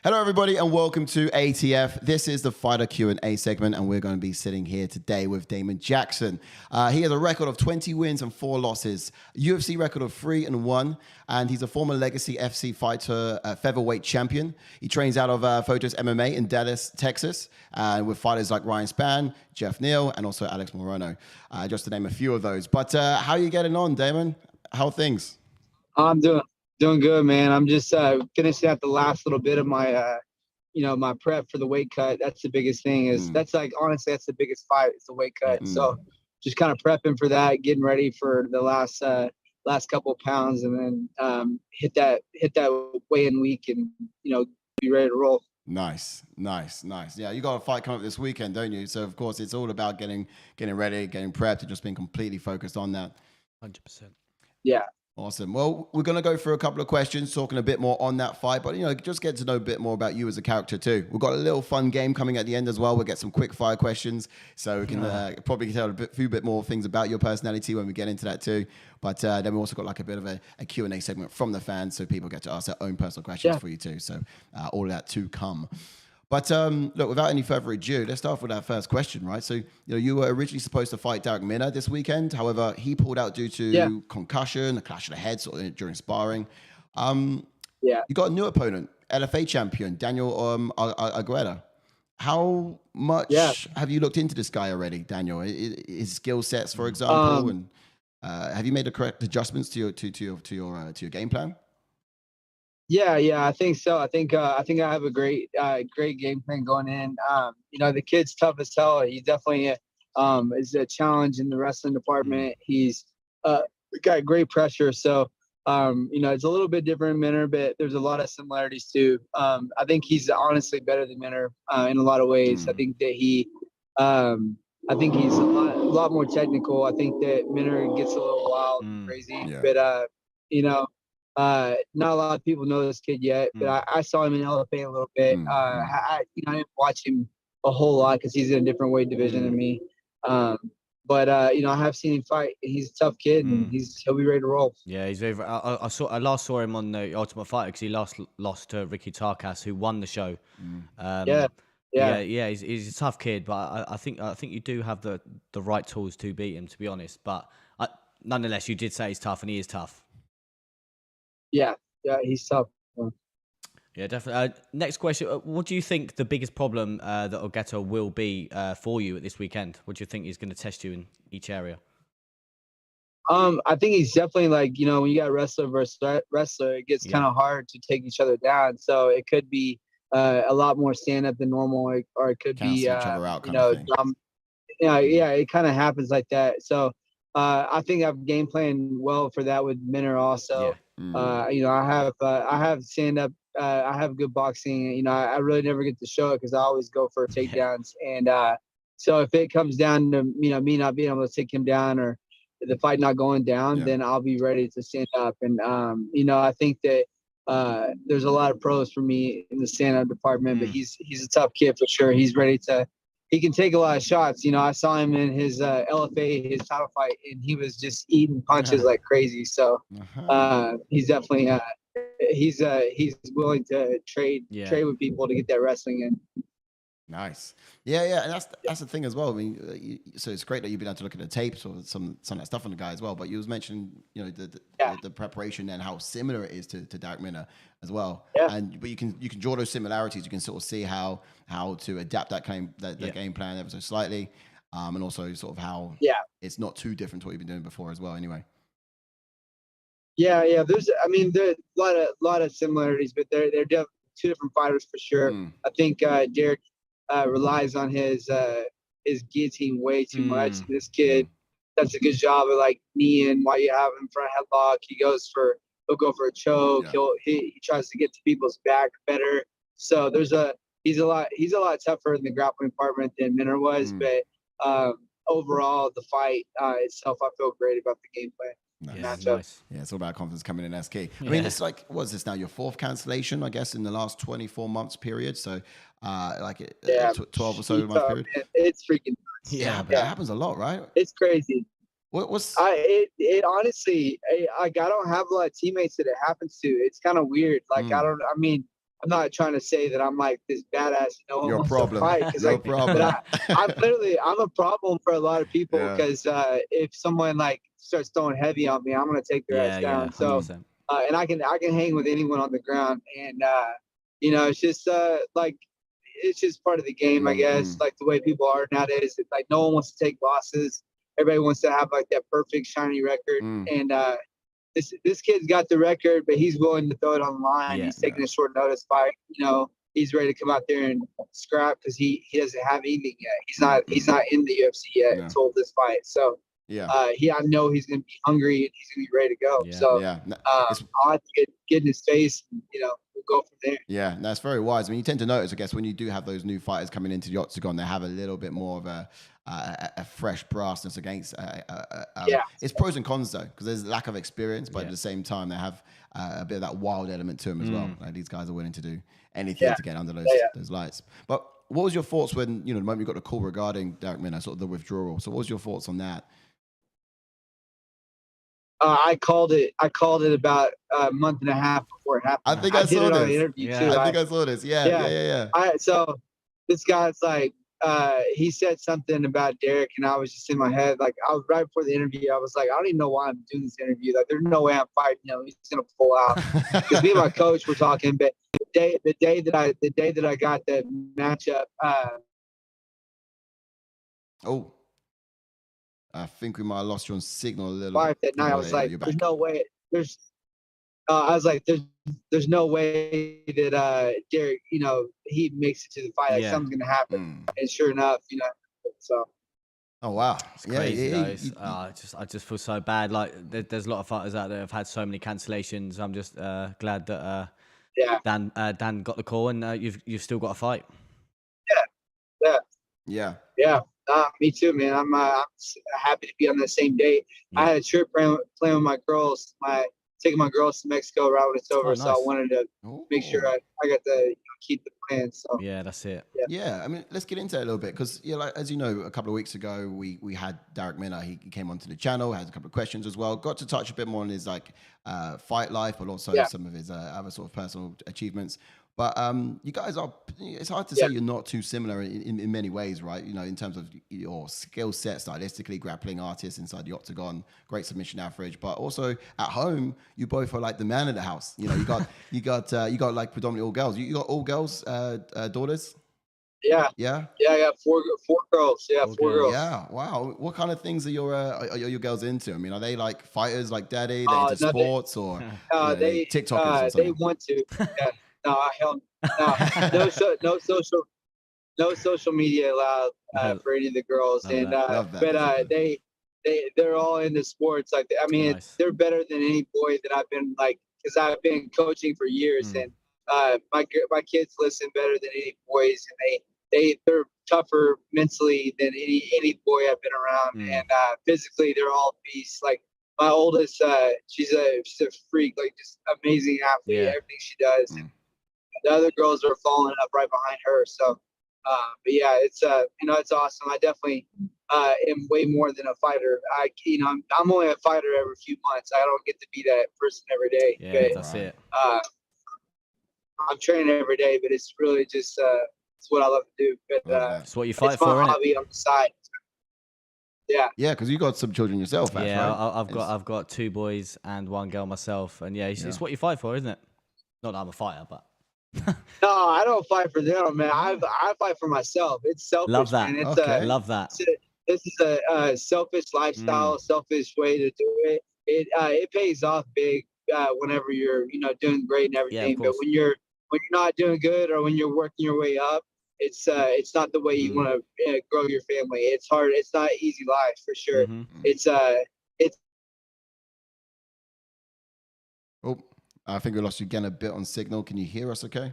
Hello, everybody, and welcome to ATF. This is the Fighter Q&A segment, and we're going to be sitting here today with Damon Jackson. He has a record of 20 wins and 4 losses, UFC record of 3-1, and he's a former Legacy FC fighter, featherweight champion. He trains out of Photos MMA in Dallas, Texas, with fighters like Ryan Spann, Jeff Neal, and also Alex Morono, just to name a few of those. But how are you getting on, Damon? How are things? I'm doing good, man. I'm just finishing out the last little bit of my my prep for the weight cut. That's the biggest thing. That's like, honestly, that's the biggest fight. It's the weight cut. So just kind of prepping for that, getting ready for the last couple of pounds, and then hit that weigh-in week, and be ready to roll. Nice. Yeah, you got a fight coming up this weekend, don't you? So of course it's all about getting ready, getting prepped, and just being completely focused on that. 100%. Yeah. Awesome. Well, we're going to go through a couple of questions, talking a bit more on that fight, but just get to know a bit more about you as a character too. We've got a little fun game coming at the end as well. We'll get some quick fire questions, so we can probably tell a few bit more things about your personality when we get into that too. But then we also got like a bit of a Q&A segment from the fans, so people get to ask their own personal questions for you too. So all of that to come. But look, without any further ado, let's start with our first question, right? So, you were originally supposed to fight Darrick Minner this weekend. However, he pulled out due to concussion, a clash of the head sort of during sparring. You got a new opponent, LFA champion, Daniel Argueta. How much have you looked into this guy already, Daniel? His skill sets, for example, and have you made the correct adjustments to your game plan? Yeah, I think so. I think I have a great game plan going in. The kid's tough as hell. He definitely is a challenge in the wrestling department. He's got great pressure. So it's a little bit different in Minner, but there's a lot of similarities too. I think he's honestly better than Minner in a lot of ways. I think that he's a lot more technical. I think that Minner gets a little wild and crazy, but not a lot of people know this kid yet, but I saw him in LFA a little bit. I didn't watch him a whole lot because he's in a different weight division than me. But I have seen him fight. He's a tough kid, and he'll be ready to roll. Yeah, he's very. I last saw him on the Ultimate Fighter because he lost to Ricky Tarkas, who won the show. He's a tough kid, but I think you do have the right tools to beat him, to be honest. But nonetheless, you did say he's tough, and he is tough. Yeah, he's tough. Yeah, definitely. Next question. What do you think the biggest problem that Argueta will be for you at this weekend? What do you think he's going to test you in each area? I think he's definitely when you got wrestler versus wrestler, it gets kind of hard to take each other down. So it could be a lot more stand-up than normal, or it could be, it kind of happens like that. So I think I've game planned well for that with Minner also. I have stand up. I have good boxing. I really never get to show it because I always go for takedowns. And so if it comes down to me not being able to take him down, or the fight not going down, then I'll be ready to stand up. And I think that there's a lot of pros for me in the stand up department, but he's a tough kid for sure. He's ready to. He can take a lot of shots. I saw him in his LFA, his title fight, and he was just eating punches like crazy. So he's definitely he's willing to trade with people to get that wrestling in. Nice. Yeah, and that's the thing as well. I mean, so it's great that you've been able to look at the tapes or some of that stuff on the guy as well. But you was mentioning, the preparation and how similar it is to Darrick Minner as well. Yeah. But you can draw those similarities. You can sort of see how to adapt that game plan ever so slightly, and also sort of how it's not too different to what you've been doing before as well. Anyway. Yeah. There's a lot of similarities, but they're two different fighters for sure. I think Darrick relies on his guillotine way too much. This kid does a good job of kneeing while you have him for a headlock. He'll go for a choke. He tries to get to people's back better. So he's a lot tougher in the grappling department than Minner was. But overall, the fight itself, I feel great about the game plan. Nice. Yeah, it's all about confidence coming in. That's key. I mean, it's what's this now? Your 4th cancellation, I guess, in the last 24 months period. So, 12 or so month period. It's freaking nuts. Yeah, but it happens a lot, right? It's crazy. What's it honestly? I don't have a lot of teammates that it happens to. It's kind of weird. I'm not trying to say that I'm like this badass, no one You're a wants problem. to fight, because You're a like, problem. but I'm a problem for a lot of people, because if someone like starts throwing heavy on me, I'm gonna take their ass down. So 100%. and I can hang with anyone on the ground, and it's just like it's just part of the game, I guess. Like the way people are nowadays, it's like no one wants to take losses. Everybody wants to have like that perfect shiny record, and this kid's got the record, but he's willing to throw it on the line. He's taking a short notice fight. He's ready to come out there and scrap, because he doesn't have anything yet. He's not in the UFC yet until this fight. So I know he's gonna be hungry and he's gonna be ready to go. So I'll have to get in his face, and we'll go from there. Yeah, that's very wise. I mean, you tend to notice, I guess, when you do have those new fighters coming into the octagon, they have a little bit more of a fresh brassness against. It's pros and cons though, because there's lack of experience, but at the same time, they have a bit of that wild element to them as well. Like these guys are willing to do anything to get under those lights. But what was your thoughts when the moment you got the call regarding Darrick Minner, sort of the withdrawal? So what was your thoughts on that? I called it about a month and a half before it happened. I think I saw did it this. on the interview too. I think I saw this. Yeah. So this guy's like, he said something about Darrick, and I was just in my head, like, I was right before the interview. I was like, I don't even know why I'm doing this interview. Like, there's no way I'm fighting him. He's gonna pull out. Because me and my coach were talking, but the day that I got the matchup, I think we might have lost you on signal a little bit. That night, I was like, there's no way. I was like, there's no way that Darrick, he makes it to the fight. Like something's gonna happen. And sure enough, so. Oh wow, it's crazy. I just feel so bad. Like there's a lot of fighters out there have had so many cancellations. I'm just glad that Dan got the call, and you've still got a fight. Yeah. Me too, man. I'm happy to be on the same date. I had a trip playing with my girls. Taking my girls to Mexico right when it's over. Nice. So I wanted to make sure I got to keep the plan. So yeah, that's it. Yeah, I mean, let's get into it a little bit, because like, as you know, a couple of weeks ago we had Darrick Minner. He came onto the channel, had a couple of questions as well. Got to touch a bit more on his fight life, but also some of his other sort of personal achievements. But you guys it's hard to say you're not too similar in many ways, right? In terms of your skill set, stylistically, grappling artists inside the octagon, great submission average, but also at home, you both are like the man of the house. You got like predominantly all girls. You got all girls, daughters? Yeah. I got four girls. Yeah, four girls. Yeah, wow. What kind of things are your girls into? I mean, are they like fighters like daddy? They into sports or they TikTokers or something? They want to. Yeah. No social media allowed for any of the girls, they're all into sports. Like, I mean, they're better than any boy that I've been because I've been coaching for years, and my kids listen better than any boys, and they're tougher mentally than any boy I've been around, and physically they're all beasts. Like my oldest, she's a freak, like just amazing athlete, everything she does. The other girls are following up right behind her. So, but yeah, it's it's awesome. I definitely am way more than a fighter. I'm only a fighter every few months. I don't get to be that person every day. Yeah, that's it. I'm training every day, but it's really just it's what I love to do. But it's what you fight it's for, my hobby on the side. Yeah, because you got some children yourself. Right? I've got 2 boys and 1 girl myself, and it's what you fight for, isn't it? Not that I'm a fighter, but. No, I don't fight for them, man. I fight for myself. It's selfish. Love that. Man. Love that. This is a selfish lifestyle, selfish way to do it. It pays off big whenever you're doing great and everything. But when you're not doing good, or when you're working your way up, it's not the way you want to grow your family. It's hard. It's not an easy life for sure. It's Oh, I think we lost you again a bit on signal. Can you hear us okay?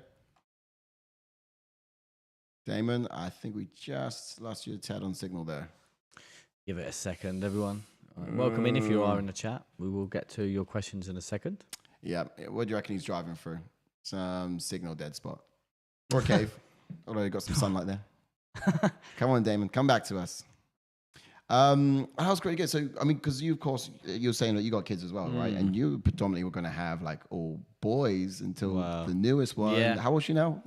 Damon, I think we just lost you a tad on signal there. Give it a second, everyone. Welcome in if you are in the chat. We will get to your questions in a second. Yeah. What do you reckon he's driving through? Some signal dead spot. Or a cave. Although you got some sunlight there. Come on, Damon. Come back to us. How's great again? So, I mean, because you, of course, you're saying that you got kids as well, right? And you predominantly were going to have like all boys until the newest one. Yeah. How old is she now?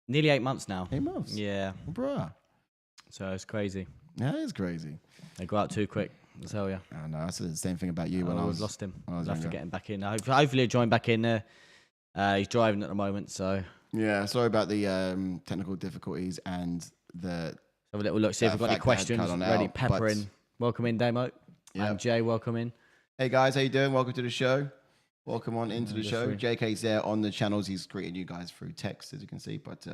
Nearly 8 months now. 8 months? Yeah. Bruh. So it's crazy. Yeah, it is crazy. They go out too quick. I tell you. I know. I said the same thing about you when I was lost him. I'll have to get him back in. Hopefully he'll join back in there. He's driving at the moment, so. Yeah, sorry about the technical difficulties and the. Have a little look, see if we've got any questions ready. Pepper in. Welcome in, Damo. Yep. And Jay, welcome in. Hey guys, how you doing? Welcome to the show. Welcome on into the show. JK's there on the channels. He's greeting you guys through text, as you can see. But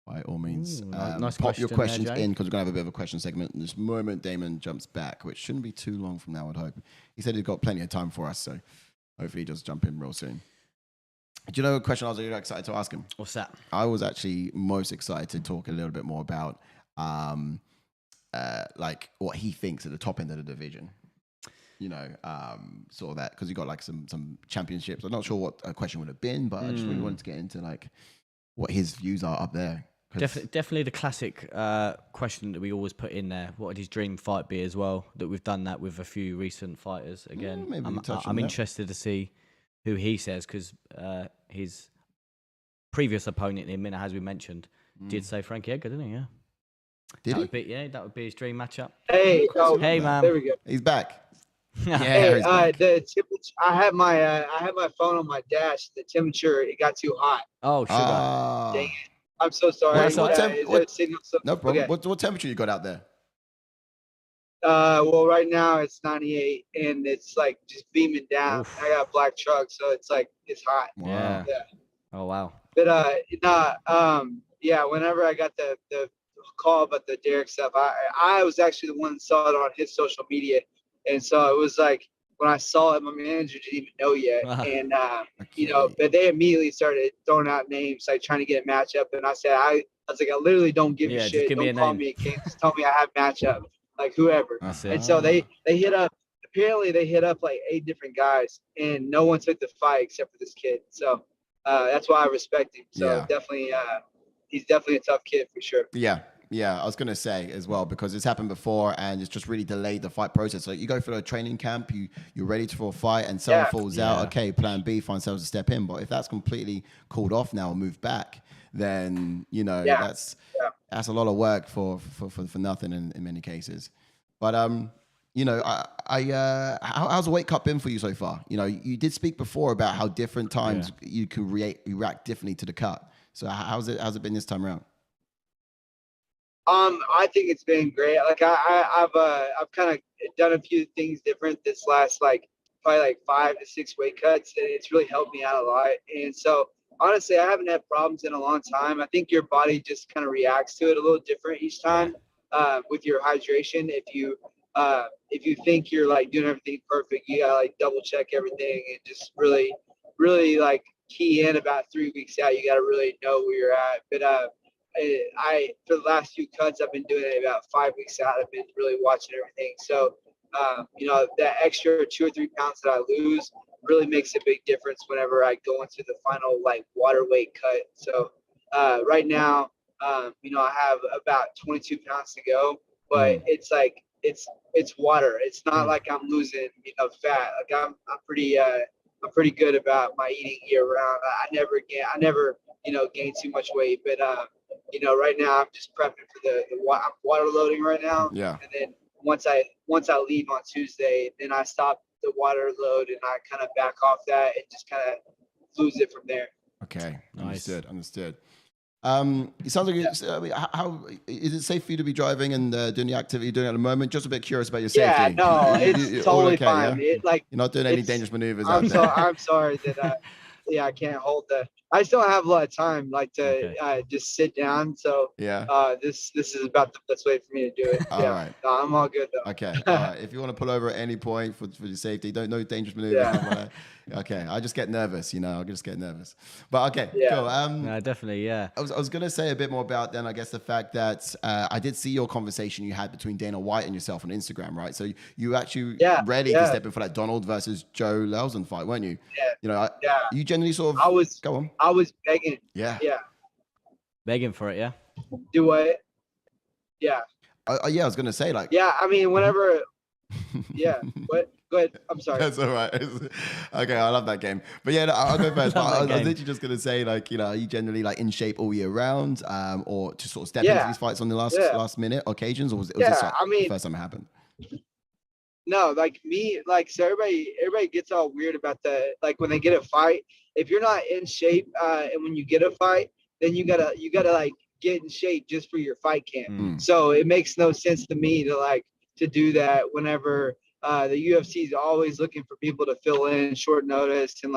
by all means, nice pop your questions there, in because we're going to have a bit of a question segment. In this moment, Damon jumps back, which shouldn't be too long from now, I'd hope. He said he's got plenty of time for us, so hopefully he does jump in real soon. Do you know a question I was really excited to ask him? What's that? I was actually most excited to talk a little bit more about like what he thinks at the top end of the division. You know, sort of that, because you got like some championships. I'm not sure what a question would have been, but I just really wanted to get into like what his views are up there. Definitely the classic question that we always put in there. What would his dream fight be as well? That we've done that with a few recent fighters. Again, I'm interested to see who he says, because his previous opponent in Minna, as we mentioned, did say Frankie Edgar, didn't he? Yeah. Did he? That would be his dream matchup. Hey, hey, man. There we go. He's back. Yeah, hey, the temperature. I had my phone on my dash. The temperature, it got too hot. Oh, sugar. Dang it. I'm so sorry. No problem. Okay. What temperature you got out there? Well, right now it's 98 and it's like just beaming down. Oof. I got a black truck, so it's like it's hot. Wow. Yeah. Oh wow. But yeah. Whenever I got the call about the Derek stuff, I was actually the one that saw it on his social media, and so it was like when I saw it, my manager didn't even know yet, and you know, but they immediately started throwing out names, like trying to get a matchup, and I said, I was like, I literally don't give a shit. Don't call me again. Just tell me I have matchup. Like whoever. And so they hit up, apparently they hit up like 8 different guys and no one took the fight except for this kid. So that's why I respect him. So definitely, he's definitely a tough kid for sure. Yeah. I was going to say as well, because it's happened before and it's just really delayed the fight process. So you go through a training camp, you're ready for a fight and someone falls out. Okay, plan B, find someone to step in. But if that's completely called off now and moved back, then, you know, that's a lot of work for nothing in many cases. But you know, how's the weight cut been for you so far? You know, you did speak before about how different times you can react differently to the cut. So how's it been this time around? I think it's been great. Like I've kind of done a few things different this last probably 5 to 6 weight cuts, and it's really helped me out a lot. And so honestly, I haven't had problems in a long time. I think your body just kind of reacts to it a little different each time with your hydration. If you think you're like doing everything perfect, you gotta like double check everything and just really like key in about 3 weeks out. You gotta really know where you're at. But I for the last few cuts, I've been doing it about 5 weeks out. I've been really watching everything. So you know, that extra 2 or 3 pounds that I lose really makes a big difference whenever I go into the final like water weight cut. So right now, you know, I have about 22 pounds to go, but it's like it's water. It's not like I'm losing, you know, fat. Like I'm pretty good about my eating year round. I never you know, gain too much weight, but you know, right now I'm just prepping for I'm water loading right now. Yeah. And then once I leave on Tuesday, then I stop the water load and I kind of back off that and just kind of lose it from there. Okay, nice. Understood. It sounds like I mean, how is it safe for you to be driving and doing the activity you're doing at the moment? Just a bit curious about your safety. Yeah, no, it's totally okay, fine. Yeah? You're not doing any dangerous maneuvers out there. I'm sorry that I can't hold I still have a lot of time, like to just sit down. So this is about the best way for me to do it. All right. No, I'm all good though. Okay. All right. If you want to pull over at any point for your safety, no dangerous maneuvers. Yeah. Okay. I just get nervous, you know. I just get nervous. But okay. Yeah. Cool. No, definitally. Yeah. I was gonna say a bit more about then. I guess the fact that I did see your conversation you had between Dana White and yourself on Instagram, right? So you actually ready to step in for that Donald versus Joe Lelson fight, weren't you? Yeah. You know. You generally sort of. Go on. I was begging. Yeah. Begging for it, yeah. Do what? Yeah. Yeah, I was gonna say like. Yeah, I mean, whenever. Yeah. What? Go ahead. I'm sorry. That's all right. Okay, I love that game. But yeah, I'll go first. I was literally just gonna say, like, are you generally like in shape all year round, or to sort of step into these fights on the last minute occasions, or was this like the first time it happened? No, like me, like so everybody gets all weird about like when they get a fight. If you're not in shape, and when you get a fight, then you gotta like get in shape just for your fight camp. So it makes no sense to me to do that whenever the UFC is always looking for people to fill in short notice, and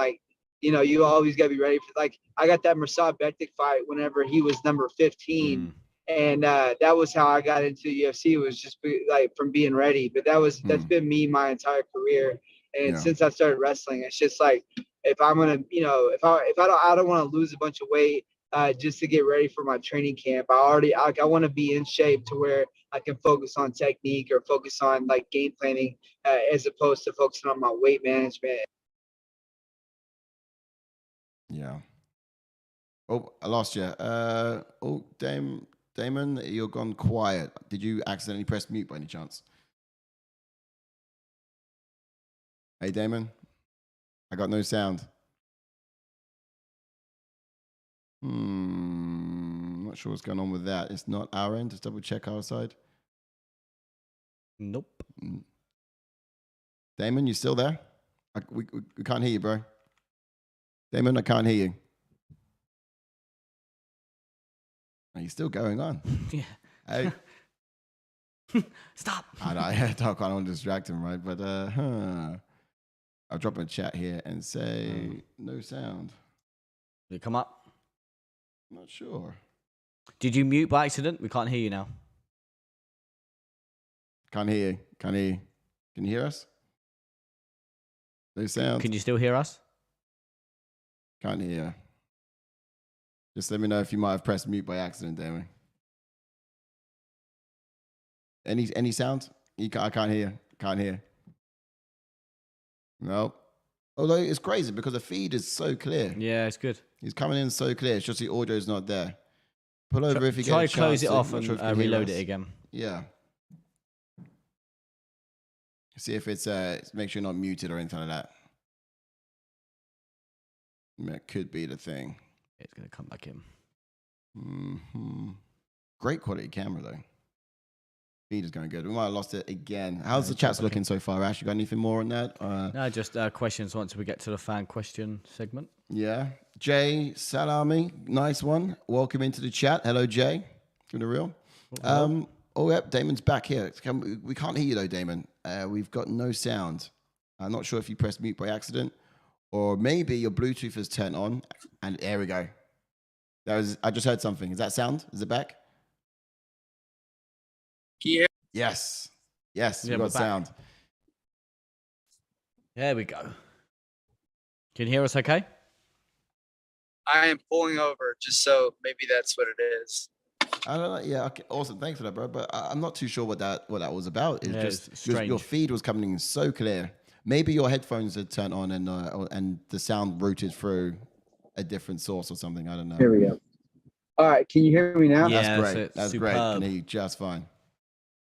you always gotta be ready for. Like I got that Mirsad Bektik fight whenever he was number 15. And that was how I got into the UFC, was just from being ready. But that's been me my entire career. And since I started wrestling, it's just like, if I'm gonna, if I don't want to lose a bunch of weight just to get ready for my training camp, I want to be in shape to where I can focus on technique or focus on like game planning as opposed to focusing on my weight management. Yeah. Oh, I lost you. Damon, you're gone quiet. Did you accidentally press mute by any chance? Hey, Damon, I got no sound. Not sure what's going on with that. It's not our end. Just double check our side. Nope. Damon, you still there? We can't hear you, bro. Damon, I can't hear you. Are you still going on? Yeah. Hey. Stop. I don't want to distract him, right? But I'll drop a chat here and say no sound. Did it come up? I'm not sure. Did you mute by accident? We can't hear you now. Can't hear you. Can you hear us? No sound. Can you still hear us? Can't hear. Just let me know if you might have pressed mute by accident, Damon. Any sound? I can't hear. Can't hear. No. Although it's crazy because the feed is so clear. Yeah, it's good. He's coming in so clear. It's just the audio is not there. Pull over if you get a chance. Try close it off and reload it again. Yeah. See if it's make sure you're not muted or anything like that. That could be the thing. It's going to come back in. Great quality camera, though. Feed is going good. We might have lost it again. How's the chats looking so far, Ash? You got anything more on that? No, just questions once we get to the fan question segment. Yeah. Jay Salami, nice one. Welcome into the chat. Hello, Jay. Give it a real. Yep, Damon's back here. We can't hear you, though, Damon. We've got no sound. I'm not sure if you pressed mute by accident. Or maybe your Bluetooth is turned on, and there we go. I just heard something. Is that sound? Is it back? Yeah. Yes. Yes, we got sound. There we go. Can you hear us okay? I am pulling over, just so maybe that's what it is. I don't know. Yeah, okay, awesome. Thanks for that, bro. But I'm not too sure what that was about. It's just your feed was coming in so clear. Maybe your headphones had turned on and the sound routed through a different source or something. I don't know. Here we go. All right, can you hear me now? Yeah, that's great. That's great. I can hear you just fine.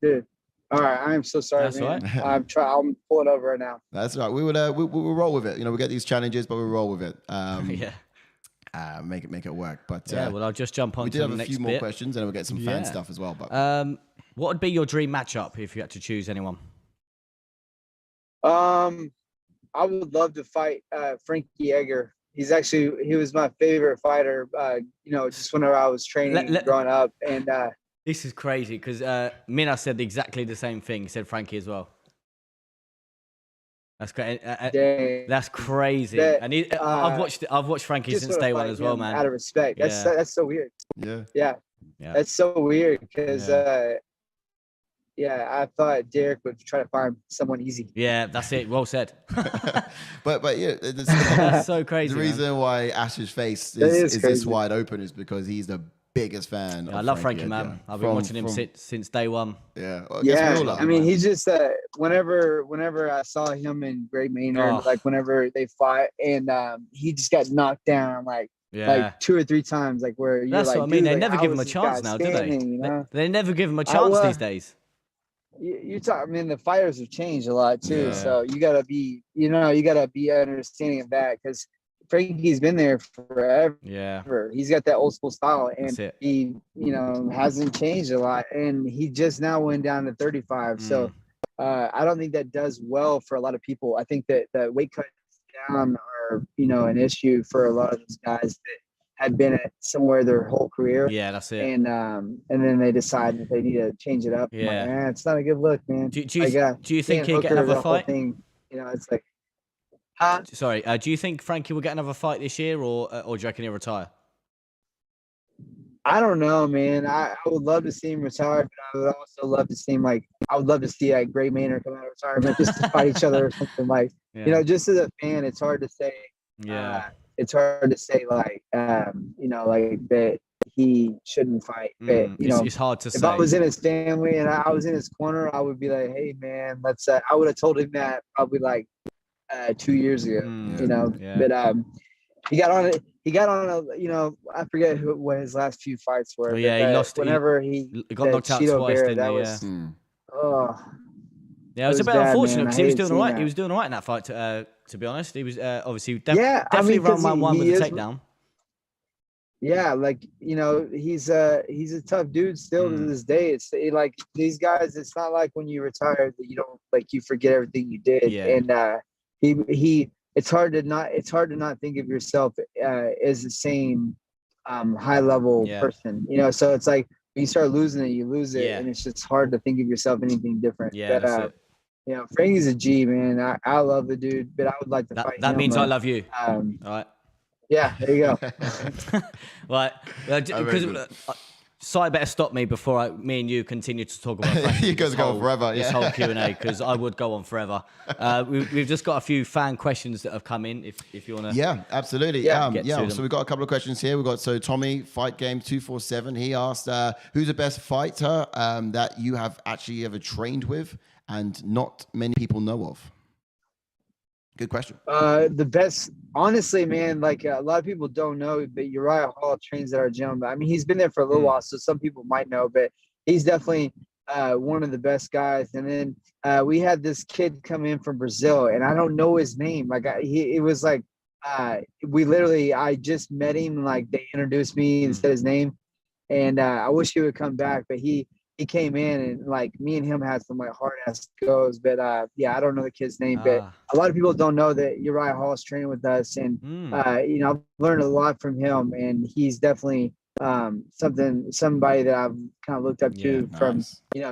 Dude. All right, I am so sorry. That's man. right. I'm pulling over right now. That's right. We'll roll with it. We get these challenges, but we'll roll with it. Yeah. Make it work. But well, I'll just jump on. We to did have the a next few more bit. questions, and we'll get some fan stuff as well. But what would be your dream matchup if you had to choose anyone? I would love to fight Frankie Edgar. He was my favorite fighter. Just whenever I was training growing up, and this is crazy because Mina said exactly the same thing. He said Frankie as well. That's great. That's crazy. And I've watched Frankie since day one as well, man. Out of respect, that's so weird. Yeah. That's so weird because I thought Derek would try to find someone easy. Yeah, that's it. Well said. but yeah, that's so crazy. The reason why Ash's face is this wide open is because he's the biggest fan. I love Frankie, man. I've been watching him since day one. Yeah. I mean, he's just whenever I saw him and Greg Maynard, like whenever they fought, and he just got knocked down like 2 or 3 times, like where you're that's like, what I mean. They like, never give him a chance now, do they? They never give him a chance these days. you talk. I mean, the fighters have changed a lot too. Yeah. So you gotta be, understanding of that, because Frankie's been there forever. Yeah. He's got that old school style, and That's it. he, hasn't changed a lot. And he just now went down to 35. So I don't think that does well for a lot of people. I think that the weight cuts down are, an issue for a lot of those guys that had been at somewhere their whole career. Yeah, that's it. And then they decide that they need to change it up. Yeah. Like, it's not a good look, man. Do you think he'll get another fight? It's like, huh? Sorry. Do you think Frankie will get another fight this year, or do you reckon he'll retire? I don't know, man. I would love to see him retire, but I would also love to see him I would love to see Gray Maynard come out of retirement just to fight each other or something like. Yeah. Just as a fan, it's hard to say. Yeah. It's hard to say that he shouldn't fight. But it's hard to say. If I was in his family and I was in his corner, I would be like, hey man, let's. I would have told him that probably 2 years ago. Yeah. But he got on it. He got on I forget what his last few fights were. He lost. Whenever he got knocked out twice, didn't he? Yeah, it was a bit unfortunate because he was doing all right. He was doing all right in that fight. To be honest, he was obviously definitely round 1 with the takedown. Yeah, he's a tough dude still to this day. It's these guys. It's not like when you retire that you don't you forget everything you did. Yeah. And he. It's hard to not think of yourself as the same high level person. So it's like when you start losing it, you lose it, and it's just hard to think of yourself anything different. Yeah, but, Frankie's a G, man. I love the dude, but I would like to fight him. That means I love you. All right. Yeah, there you go. Right. Because Si better stop me before me and you continue to talk about Frankie. You guys go on forever. This whole Q&A, because I would go on forever. We've just got a few fan questions that have come in. If you want to, yeah, absolutely. So we've got a couple of questions here. We've got Tommy Fight Game 247. He asked, "Who's the best fighter that you have actually ever trained with, and not many people know of?" Good question. The best, honestly, man, a lot of people don't know, but Uriah Hall trains at our gym. I mean, he's been there for a little while, so some people might know, but he's definitely one of the best guys. And then we had this kid come in from Brazil, and I don't know his name. I just met him. They introduced me and said his name, and I wish he would come back, but he came in, and me and him had some hard ass goes, but I don't know the kid's name, but a lot of people don't know that Uriah Hall's training with us, and I've learned a lot from him, and he's definitely somebody that I've kind of looked up to from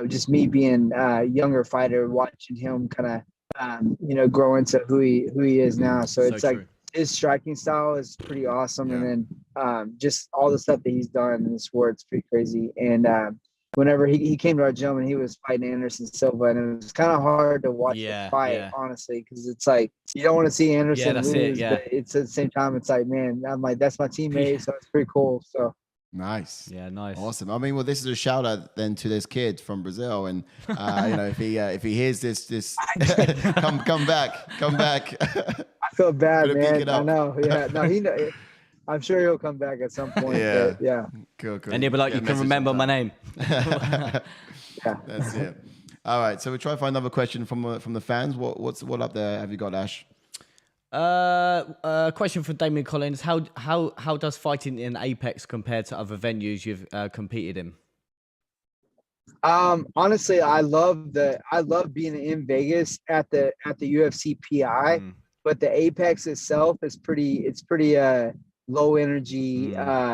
just me being a younger fighter, watching him kind of grow into who he is now. So it's true. His striking style is pretty awesome, and then just all the stuff that he's done in the sport, it's pretty crazy. And whenever he came to our gym and he was fighting Anderson Silva, and it was kind of hard to watch the fight, honestly, because it's you don't want to see Anderson lose, but it's at the same time, it's man, I'm that's my teammate, so it's pretty cool. So nice. Yeah, nice. Awesome. I mean, well, this is a shout out then to this kid from Brazil, and if he hears this come back. I feel bad, man. I know. Yeah, no, I'm sure he'll come back at some point. Yeah. Cool. And he'll be like, you can remember my name. Yeah. That's it. All right. So we'll try to find another question from the fans. What up there have you got, Ash? Question from Damien Collins. How does fighting in Apex compare to other venues you've competed in? Honestly, I love being in Vegas at the UFC PI, but the Apex itself is pretty low energy.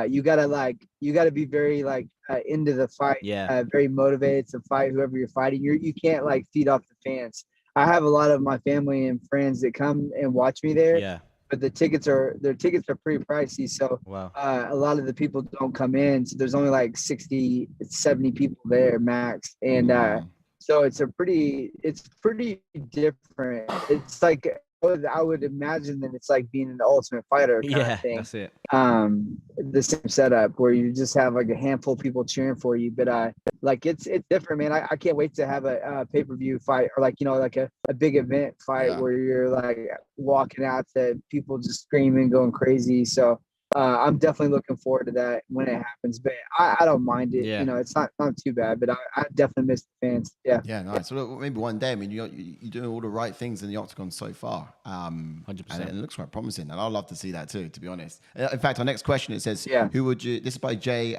You gotta be very into the fight, very motivated to fight whoever you're fighting. You can't feed off the fans. I have a lot of my family and friends that come and watch me there, but their tickets are pretty pricey, so a lot of the people don't come in, so there's only 60, 70 people there max, and so it's pretty different. It's I would imagine that it's being an Ultimate Fighter kind of thing. That's it. The same setup where you just have a handful of people cheering for you, but it's different, man. I can't wait to have a pay-per-view fight, or a big event fight where you're walking out to people just screaming, going crazy. So I'm definitely looking forward to that when it happens. But I don't mind it. Yeah. You know, it's not too bad. But I definitely miss the fans. Yeah. Yeah, nice. So maybe one day. I mean, you're doing all the right things in the octagon so far. 100%. And it looks quite promising. And I'd love to see that too, to be honest. In fact, our next question, it says, Yeah. who would you? This is by Jay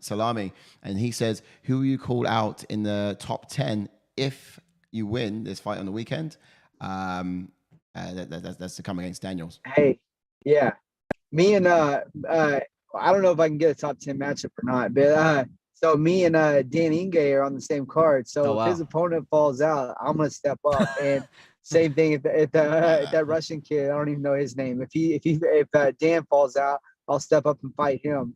Salami, and he says, who will you call out in the top 10 if you win this fight on the weekend? That's to come against Daniels. Hey, yeah. Me and I don't know if I can get a top 10 matchup or not, but so me and Dan Inge are on the same card. So if his opponent falls out, I'm gonna step up. And same thing if that Russian kid, I don't even know his name. If Dan falls out, I'll step up and fight him.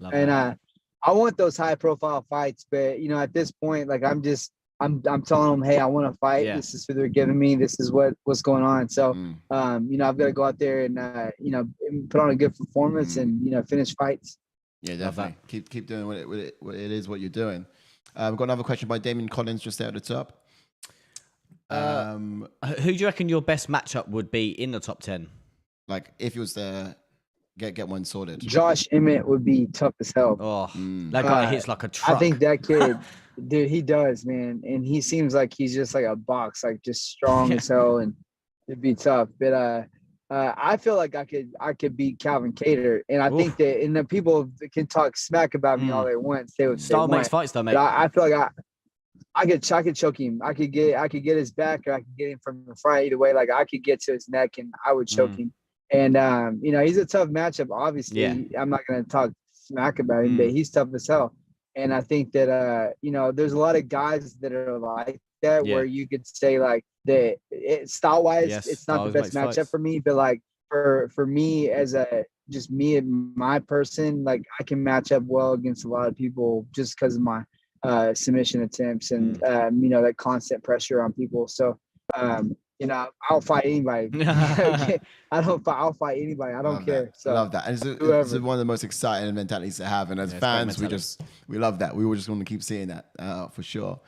I want those high profile fights, but you know, at this point, like I'm telling them, hey, I want to fight. Yeah. This is who they're giving me. This is what's going on. So, you know, I've got to go out there and, you know, put on a good performance and, you know, finish fights. Yeah, definitely. Keep doing what it is, what you're doing. We've got another question by Damien Collins just there at the top. Who do you reckon your best matchup would be in the top 10? Like if you was to get one sorted. Josh Emmett would be tough as hell. Oh, that guy hits like a truck. I think that kid... Dude, he does, man, and he seems like he's just like a box, like just strong as hell, and it'd be tough. But I feel like I could beat Calvin Kattar, and I think that, and the people can talk smack about me all they want. Style makes fights, though, mate. But I feel like I could choke him. I could get his back, or I could get him from the front. Either way, like I could get to his neck, and I would choke him. And you know, he's a tough matchup. Obviously, I'm not gonna talk smack about him, but he's tough as hell. And I think that, you know, there's a lot of guys that are like that where you could say like that style-wise, it's not the best matchup for me. But like for me as just me and my person, like I can match up well against a lot of people just because of my submission attempts and, you know, that constant pressure on people. So, you know, I'll fight anybody. I'll fight anybody. I don't care. So I love that. And it's one of the most exciting mentalities to have. And as fans, we love that. We just want to keep seeing that for sure.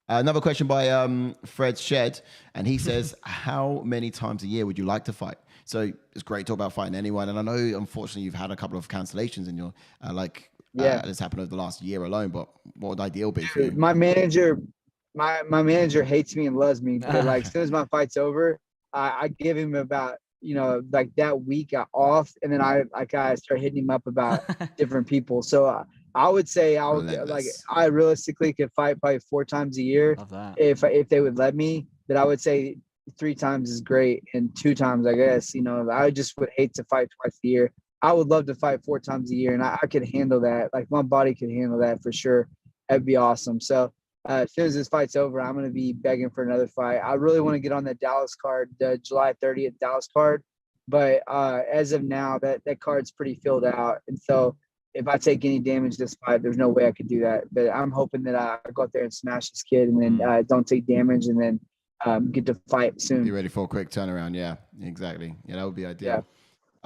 Another question by Fred Shed, and he says, how many times a year would you like to fight? So it's great to talk about fighting anyone. And I know, unfortunately, you've had a couple of cancellations in your this happened over the last year alone. But what would ideal be for you? My manager hates me and loves me, but like as soon as my fight's over, I give him about, you know, like that week off, and then I start hitting him up about different people. So I would say I realistically could fight probably 4 times a year if they would let me. But I would say 3 times is great, and 2 times, I guess, you know, I just would hate to fight twice a year. I would love to fight 4 times a year, and I could handle that. Like my body could handle that for sure. That'd be awesome. So. As soon as this fight's over, I'm going to be begging for another fight. I really want to get on the Dallas card, the July 30th Dallas card. But as of now, that card's pretty filled out. And so if I take any damage this fight, there's no way I could do that. But I'm hoping that I go out there and smash this kid and then don't take damage and then get to fight soon. Be ready for a quick turnaround. Yeah, exactly. Yeah, that would be ideal. Yeah.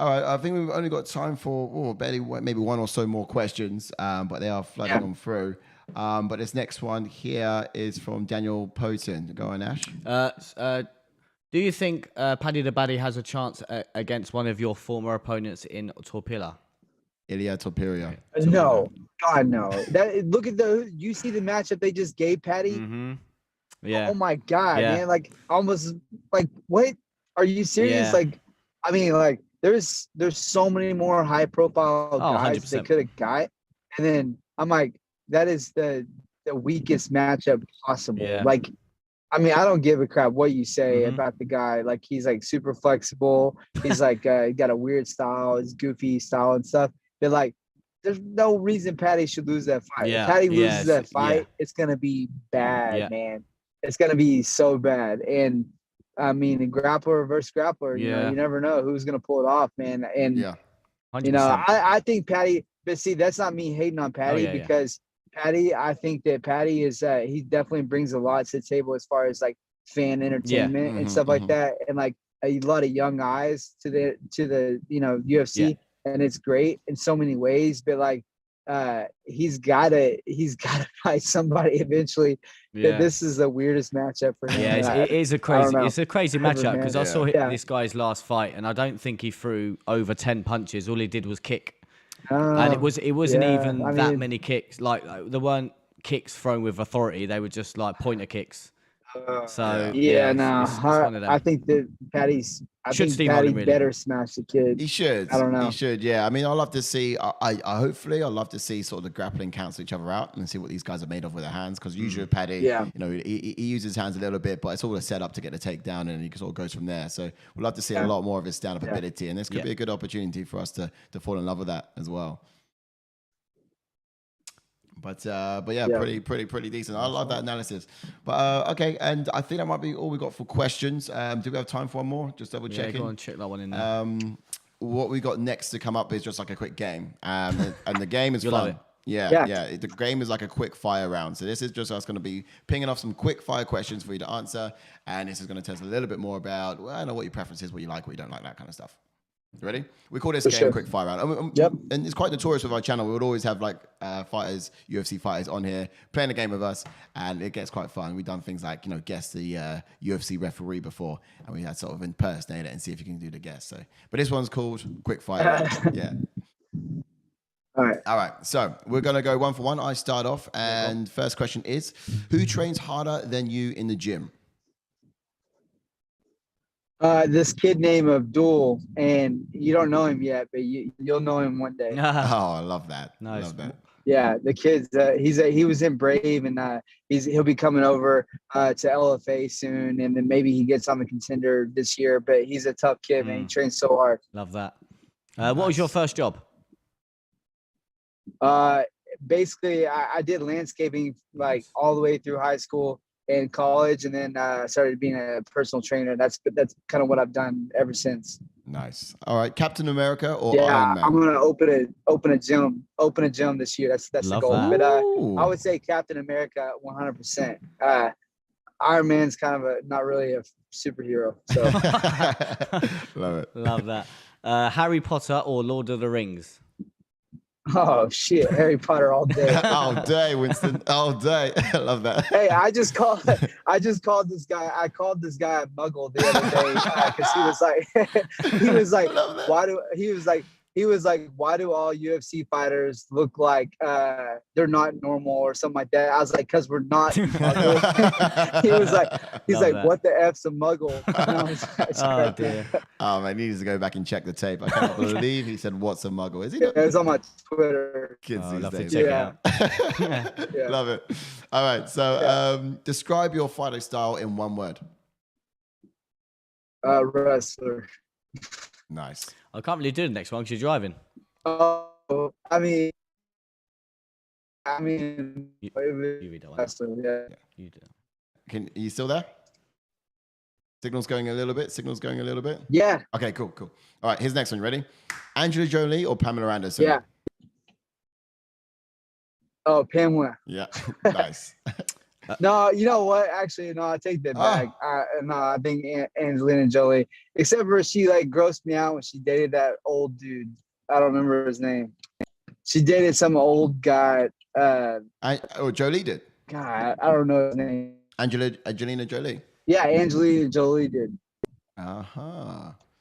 All right, I think we've only got time for maybe 1 or so more questions, but they are flooding on through. But this next one here is from Daniel Poten. Go on, Ash. Do you think Paddy the Baddy has a chance against one of your former opponents in Torpilla? Ilya Topuria. No, God, no. Look at you see the matchup they just gave Paddy? Mm-hmm. Yeah. Oh my God, man! Like almost like what? Are you serious? Yeah. Like, I mean, like there's so many more high profile guys 100%. They could have got, and then I'm like. That is the weakest matchup possible. Yeah. Like, I mean, I don't give a crap what you say about the guy. Like, he's like super flexible. He's like got a weird style, his goofy style and stuff. But like, there's no reason Paddy should lose that fight. If Paddy loses that fight, it's gonna be bad, man. It's gonna be so bad. And I mean, grappler versus grappler, you know, you never know who's gonna pull it off, man. And you know, I think Paddy. But see, that's not me hating on Paddy because. Paddy, I think that Paddy is he definitely brings a lot to the table as far as like fan entertainment and stuff like that, and like a lot of young eyes to the you know UFC, and it's great in so many ways. But like he's gotta fight somebody eventually. But this is the weirdest matchup for him. Yeah, it is a crazy matchup because I saw this guy's last fight, and I don't think he threw over 10 punches. All he did was kick. And it wasn't even I that mean, many kicks. Like there weren't kicks thrown with authority. They were just like pointer kicks. So yeah, it's one of them. I think that Patty's Really. better smash the kid. He should. I don't know. He should. Yeah. I mean, I'd love to see. I hopefully I'd love to see sort of the grappling cancel each other out and see what these guys are made of with their hands. Because usually Paddy, you know, he uses his hands a little bit, but it's all a setup to get the takedown, and he sort of goes from there. So we'd love to see a lot more of his stand-up ability, and this could be a good opportunity for us to fall in love with that as well. But yeah, pretty decent. I love that analysis. But okay, and I think that might be all we got for questions. Do we have time for one more? Just double checking. Yeah, go on, check that one in there. What we got next to come up is just like a quick game, and the game is fun. Yeah. The game is like a quick fire round. So this is just us going to be pinging off some quick fire questions for you to answer, and this is going to tell us a little bit more about, well, I know what your preference is, what you like, what you don't like, that kind of stuff. You ready? We call this game quick fire round. And it's quite notorious with our channel. We would always have like fighters, UFC fighters on here playing a game with us, and it gets quite fun. We've done things like, you know, guess the UFC referee before, and we had sort of impersonate it and see if you can do the guess. So, but this one's called quick fire round. Yeah. All right. So we're gonna go one for one. I start off, and first question is, who trains harder than you in the gym? This kid named Abdul, and you don't know him yet, but you'll know him one day. Oh, I love that. Nice. Love that. Yeah, the kid's he was in Brave, and he'll be coming over to LFA soon, and then maybe he gets on the Contender this year. But he's a tough kid, man. He trains so hard. Love that. What was your first job? Basically, I did landscaping like all the way through high school and college, and then started being a personal trainer. That's kind of what I've done ever since. Nice. All right, Captain America or Iron Man? I'm gonna open a gym this year. That's the goal. That. But I would say Captain America 100%. Iron Man's kind of not really a superhero. So love it. Love that. Harry Potter or Lord of the Rings? Oh shit, Harry Potter all day. All day, Winston. All day. I love that. Hey, I just called this guy. I called this guy a muggle the other day because he was like, why do all UFC fighters look like they're not normal or something like that? I was like, because we're not muggles. he's like, what the F's a muggle? Oh dear. Oh man, he needs to go back and check the tape. I can't believe he said, "What's a muggle?" Is he? Not? It was on my Twitter. Kids these days. Check it out. Yeah. Love it. All right, so describe your fighting style in one word. Wrestler. Nice. I can't really do the next one because you're driving. Oh, I mean, You read that one. wrestler, yeah. You do. Are you still there? Signal's going a little bit. Yeah. Okay, cool. All right, here's the next one. Ready? Angela Jolie or Pamela Anderson? Yeah. Oh, Pamela. Yeah. Nice. No, you know what? Actually, no, I take that back. I think Angelina Jolie, except for she like grossed me out when she dated that old dude. I don't remember his name. She dated some old guy. Jolie did. God, I don't know his name. Angelina Jolie. Yeah, Angelina Jolie did.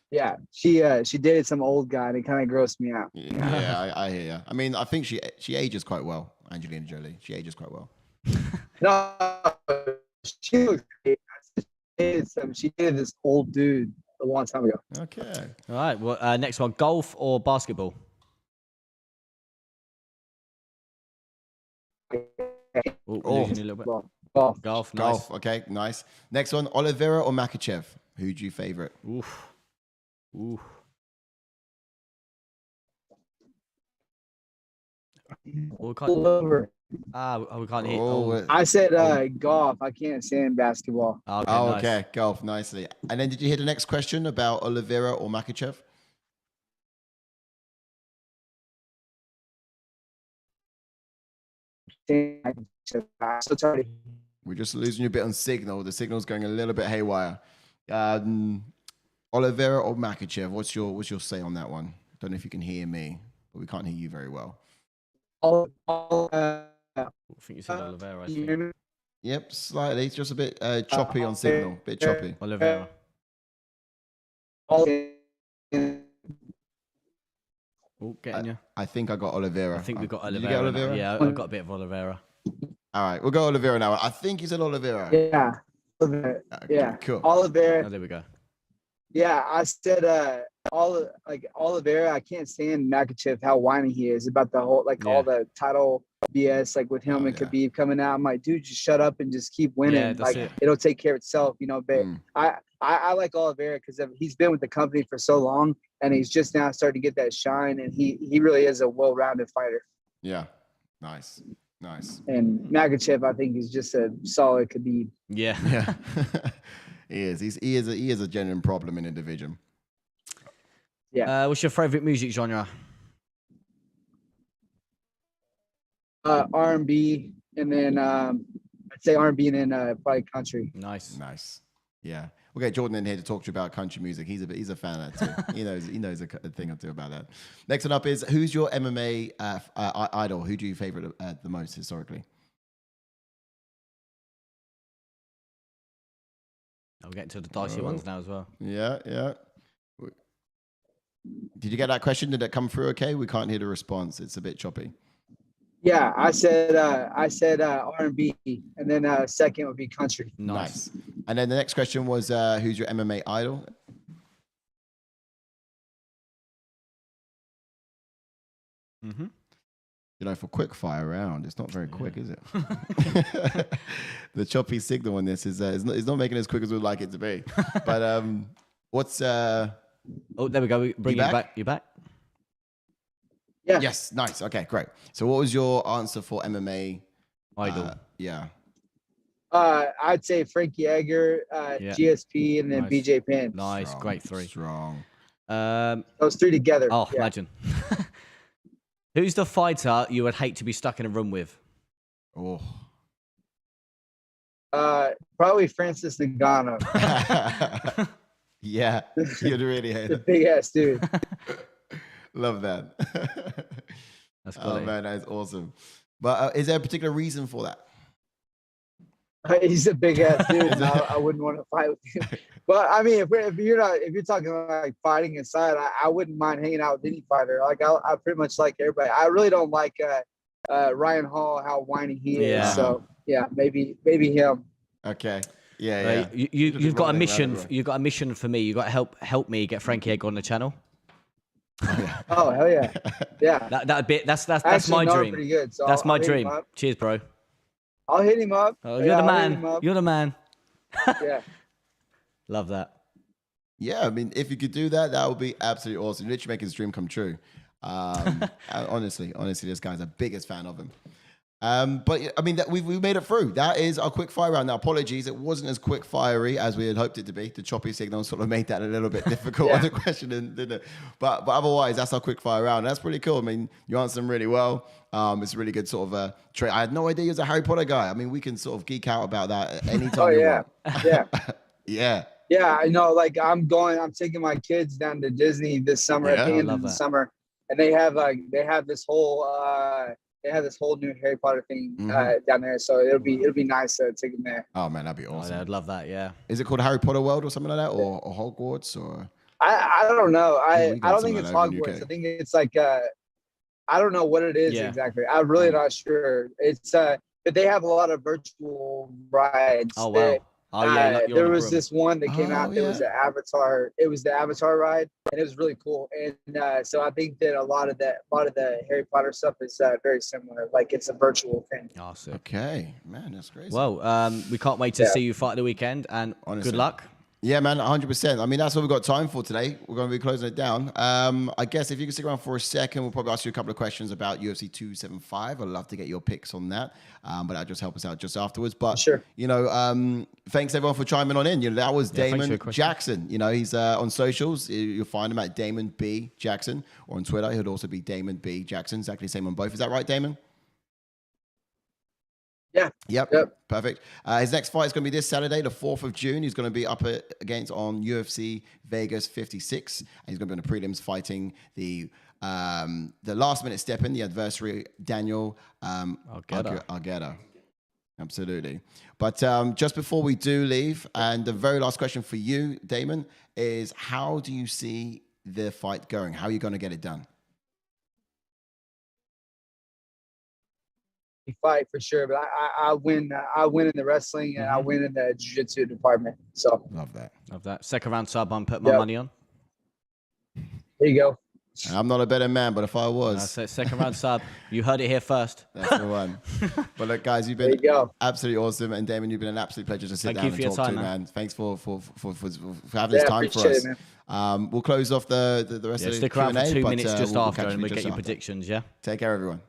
Yeah, she dated some old guy, and it kind of grossed me out. Yeah, I hear you. I mean, I think she ages quite well. Angelina Jolie. She ages quite well. No, she looks great. She dated this old dude a long time ago. Okay. All right. Well, next one: golf or basketball? Losing you a little bit. Golf. Nice. Golf. Okay, nice. Next one: Oliveira or Makachev? Who do you favorite? Oof. Well, we can't hear. I said golf. I can't stand basketball. Okay, golf. Nicely. And then did you hear the next question about Oliveira or Makachev? We're just losing you a bit on signal. The signal's going a little bit haywire. Oliveira or Makachev? What's your say on that one? Don't know if you can hear me, but we can't hear you very well. I think you said Oliveira. I think. Yep, slightly. It's just a bit choppy on signal. Bit choppy. Oliveira. Oh, getting you. I think I got Oliveira. I think we got Did Oliveira. you get Oliveira? Yeah, I got a bit of Oliveira. All right, we'll go Oliveira now. I think you said Oliveira. Yeah. Oliveira. Okay, Yeah. cool. Oliveira. Oh, there we go. Yeah, I said Oliveira. I can't stand Makachev, how whiny he is about the whole all the title BS, like with him and Khabib coming out. I'm like, dude, just shut up and just keep winning. Yeah, that's it. It'll take care of itself, you know. But I like Oliveira because he's been with the company for so long, and he's just now starting to get that shine, and he really is a well-rounded fighter. Yeah, nice. And Makachev, I think, is just a solid Khabib. Yeah. He is. He is a genuine problem in a division. Yeah. What's your favorite music genre? R&B, and then I'd say R&B, and then probably country. Nice. Yeah, we'll get Jordan in here to talk to you about country music. He's a fan of that too. he knows a thing or two about that. Next one up is, who's your MMA idol? Who do you favorite the most historically? I'll get to the dicey ones now as well. Yeah. Did you get that question? Did that come through okay? We can't hear the response. It's a bit choppy. Yeah, I said R&B, and then second would be country. Nice. And then the next question was, who's your MMA idol? Mm-hmm. You know, for quick fire round, it's not very quick, is it? The choppy signal on this is it's not making it as quick as we'd like it to be. But what's Oh, there we go. Bring you back. You back? Yeah. Yes, nice. Okay, great. So what was your answer for MMA idol? Yeah. I'd say Frankie Edgar, GSP, and then BJ Penn. Nice, great three. Strong. Those three together. Oh, imagine. Who's the fighter you would hate to be stuck in a room with? Oh. Probably Francis Ngannou. Yeah, you'd really hate the it. Big ass dude. Love that. That's quality. Oh man, that is awesome. But is there a particular reason for that? He's a big ass dude. And I wouldn't want to fight with him. But I mean, if you're talking like fighting inside, I wouldn't mind hanging out with any fighter. Like I pretty much like everybody. I really don't like Ryan Hall, how whiny he is. So yeah, maybe him. Okay. Yeah. You've got a mission. You've got a mission for me. You got to help me get Frankie Edgar on the channel. Oh hell yeah, yeah. That's my dream. Pretty good, so that's my dream. Cheers, bro. I'll hit him up. Oh, you're the man. You're the man. Yeah. Love that. Yeah, I mean, if you could do that, that would be absolutely awesome. You're literally making his dream come true. Honestly, this guy's the biggest fan of him. But I mean, we made it through. That is our quick fire round. Now, apologies, it wasn't as quick fiery as we had hoped it to be. The choppy signal sort of made that a little bit difficult on the question, didn't it? But otherwise, that's our quick fire round. That's pretty cool. I mean, you answered them really well. It's a really good sort of trait. I had no idea he was a Harry Potter guy. I mean, we can sort of geek out about that anytime you want. Yeah. Yeah, I know. Like I'm taking my kids down to Disney this summer at the end of the summer, and they have this whole new Harry Potter thing down there. So it'll be nice to take them there. Oh man, that'd be awesome. I'd love that. Yeah. Is it called Harry Potter World or something like that, or Hogwarts, or? I don't know. I don't think it's Hogwarts. I think it's like I don't know what it is exactly. I'm really not sure. It's but they have a lot of virtual rides. Oh wow. There was this one that came out. It was the Avatar. It was the Avatar ride, and it was really cool. And so I think that a lot of the Harry Potter stuff is very similar. Like it's a virtual thing. Awesome. Okay, man, that's crazy. Well, we can't wait to see you fight the weekend, and honestly, good luck. Yeah, man, 100%. I mean, that's what we've got time for today. We're going to be closing it down. I guess if you can stick around for a second, we'll probably ask you a couple of questions about UFC 275. I'd love to get your picks on that, but that'll just help us out just afterwards. But, sure. Thanks everyone for chiming on in. That was Damon Jackson. He's on socials. You'll find him at Damon B. Jackson, or on Twitter. He'll also be Damon B. Jackson. Exactly the same on both. Is that right, Damon? Yeah. Yep. Perfect. His next fight is going to be this Saturday, the 4th of June. He's going to be up against on UFC Vegas 56. And he's going to be on the prelims fighting the last minute step in, the adversary, Daniel Argueta. Absolutely. But just before we do leave, and the very last question for you, Damon, is how do you see the fight going? How are you going to get it done? fight for sure, but I win. I win in the wrestling and I win in the jiu-jitsu department. So love that. Love that. Second round sub. I'm putting my money on. There you go. I'm not a better man, but if I was. Second round sub. You heard it here first. That's the one. But look, guys, you've been absolutely awesome. And Damon, you've been an absolute pleasure to sit down and talk to, man. Thanks for having this time for us. We'll close off the rest of the Stick Q&A. around for 2 minutes just after and we'll get your predictions, yeah? Take care, everyone.